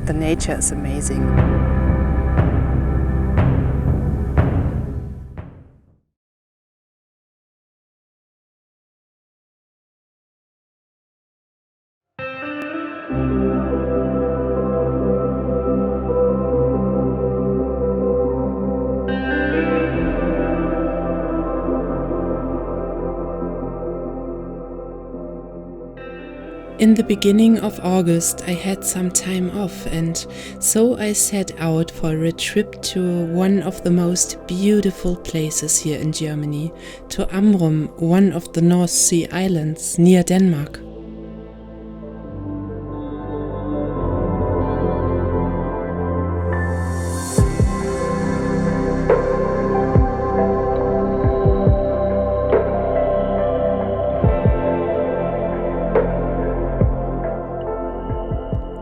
The nature is amazing. In the beginning of August I had some time off, and so I set out for a trip to one of the most beautiful places here in Germany, to Amrum, one of the North Sea islands near Denmark.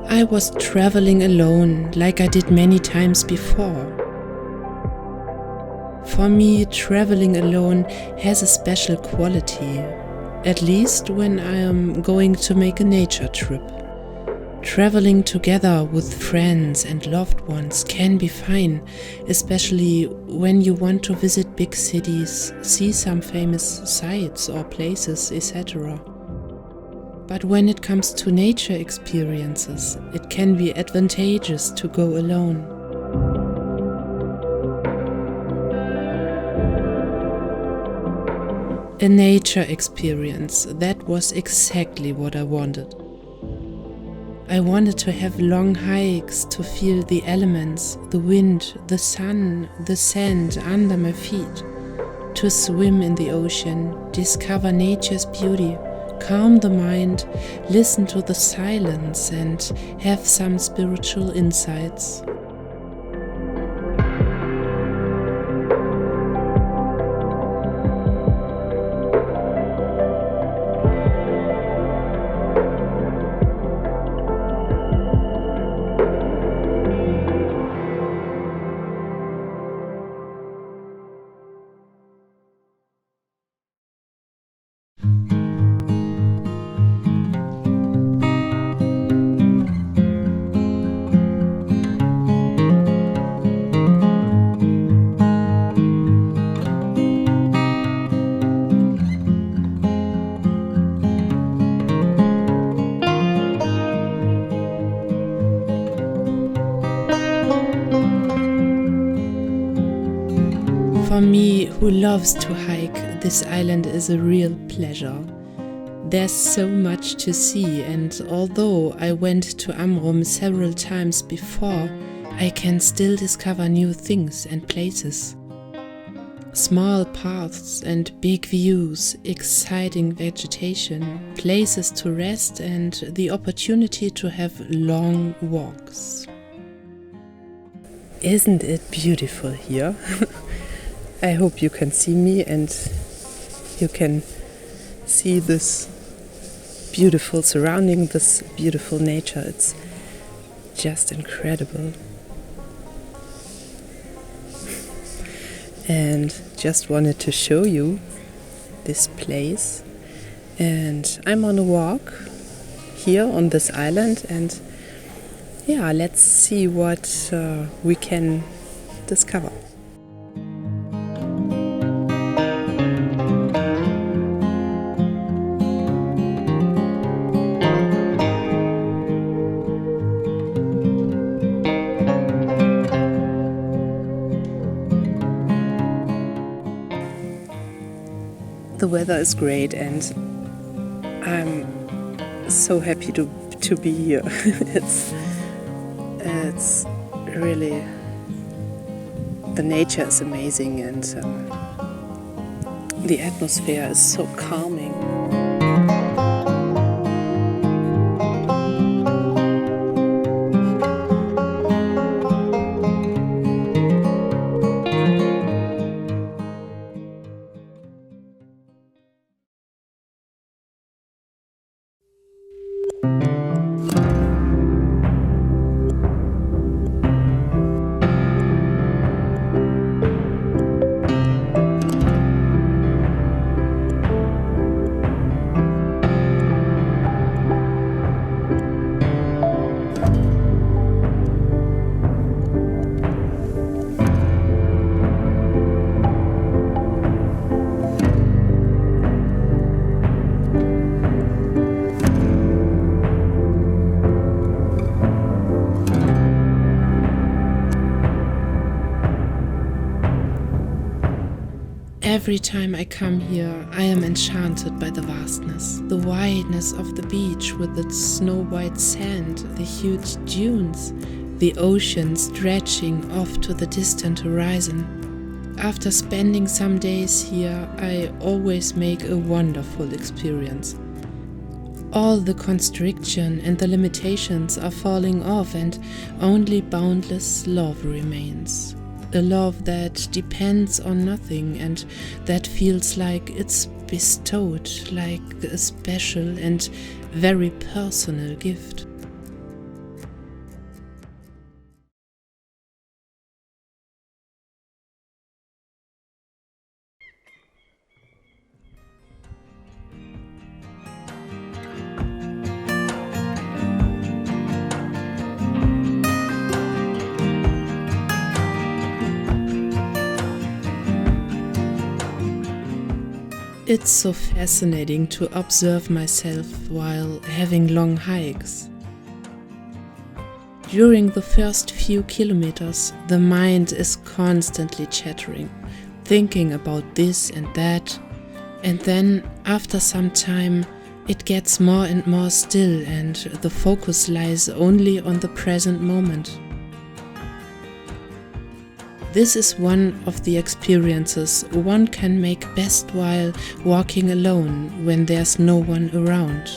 I was traveling alone, like I did many times before. For me, traveling alone has a special quality, at least when I am going to make a nature trip. Traveling together with friends and loved ones can be fine, especially when you want to visit big cities, see some famous sites or places, etc. But when it comes to nature experiences, it can be advantageous to go alone. A nature experience, that was exactly what I wanted. I wanted to have long hikes to feel the elements, the wind, the sun, the sand under my feet, to swim in the ocean, discover nature's beauty, calm the mind, listen to the silence, and have some spiritual insights. For me, who loves to hike, this island is a real pleasure. There's so much to see, and although I went to Amrum several times before, I can still discover new things and places. Small paths and big views, exciting vegetation, places to rest, and the opportunity to have long walks. Isn't it beautiful here? I hope you can see me and you can see this beautiful surrounding, this beautiful nature. It's just incredible. And just wanted to show you this place. And I'm on a walk here on this island, and yeah, let's see what we can discover. The weather is great and I'm so happy to be here. It's really, the nature is amazing, and the atmosphere is so calming. Every time I come here, I am enchanted by the vastness, the wideness of the beach with its snow-white sand, the huge dunes, the ocean stretching off to the distant horizon. After spending some days here, I always make a wonderful experience. All the constriction and the limitations are falling off and only boundless love remains. A love that depends on nothing and that feels like it's bestowed, like a special and very personal gift. It's so fascinating to observe myself while having long hikes. During the first few kilometers, the mind is constantly chattering, thinking about this and that, and then after some time it gets more and more still and the focus lies only on the present moment. This is one of the experiences one can make best while walking alone when there's no one around.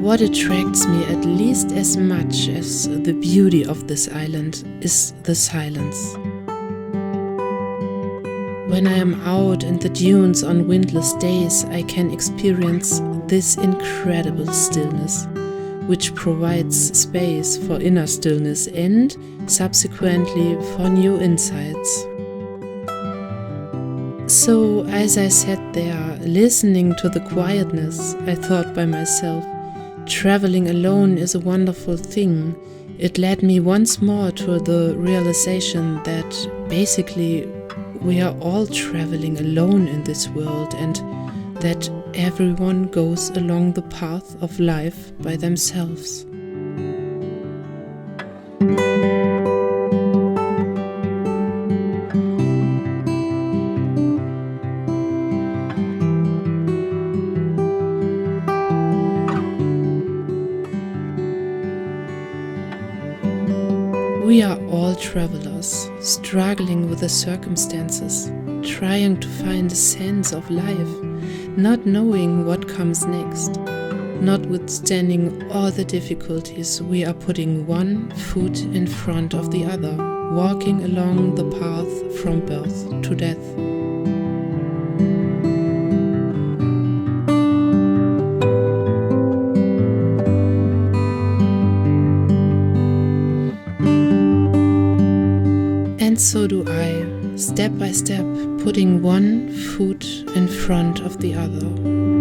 What attracts me at least as much as the beauty of this island is the silence. When I am out in the dunes on windless days, I can experience this incredible stillness, which provides space for inner stillness and, subsequently, for new insights. So, as I sat there, listening to the quietness, I thought by myself, traveling alone is a wonderful thing. It led me once more to the realization that basically we are all traveling alone in this world and that everyone goes along the path of life by themselves. We are all travelers, struggling with the circumstances, trying to find a sense of life, not knowing what comes next. Notwithstanding all the difficulties, we are putting one foot in front of the other, walking along the path from birth to death. And so do I, step by step, putting one foot in front of the other.